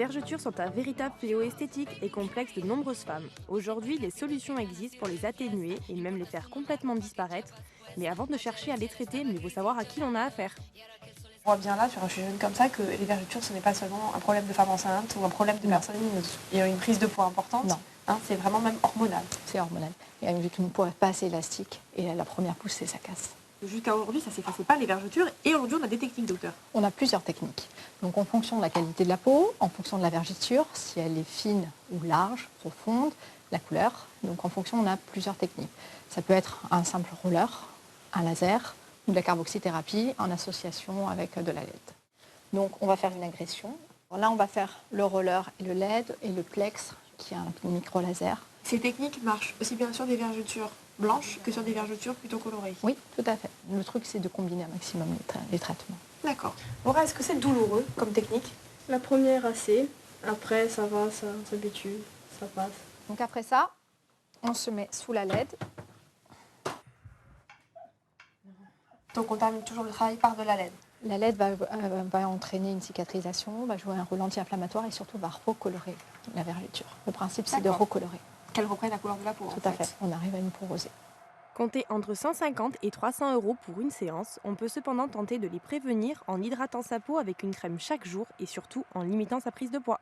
vergetures sont un véritable fléau esthétique et complexe de nombreuses femmes. Aujourd'hui, des solutions existent pour les atténuer et même les faire complètement disparaître. Mais avant de chercher à les traiter, il faut savoir à qui l'on a affaire. On voit bien là, sur un sujet jeune comme ça, que les vergetures, ce n'est pas seulement un problème de femme enceinte ou un problème de Non. personnes ayant une prise de poids importante. Non. Hein, c'est vraiment même hormonal. C'est hormonal. Et vu qu'une peau n'est pas assez élastique, et la première poussée, ça casse. Jusqu'à aujourd'hui, ça ne s'effaçait pas les vergetures. Et aujourd'hui, on a des techniques, docteur. On a plusieurs techniques. Donc en fonction de la qualité de la peau, en fonction de la vergeture, si elle est fine ou large, profonde, la couleur. Donc en fonction, on a plusieurs techniques. Ça peut être un simple roller, un laser ou de la carboxythérapie en association avec de la LED. Donc on va faire une agression. Alors là, on va faire le roller et le LED et le plex qui est un micro-laser. Ces techniques marchent aussi bien sur des vergetures blanches que sur des vergetures plutôt colorées. Oui, tout à fait. Le truc, c'est de combiner un maximum les traitements. D'accord. Laura, est-ce que c'est douloureux comme technique? La première assez, après ça va, ça s'habitue, ça passe. Donc après ça, on se met sous la LED. Donc on termine toujours le travail par de la laine. La LED va entraîner une cicatrisation, va jouer un rôle anti-inflammatoire et surtout va recolorer la vergeture. Le principe, c'est de D'accord. recolorer. Qu'elle reprenne la couleur de la peau. Tout à fait. On arrive à une peau rosée. Comptez entre 150 et 300 € pour une séance. On peut cependant tenter de les prévenir en hydratant sa peau avec une crème chaque jour et surtout en limitant sa prise de poids.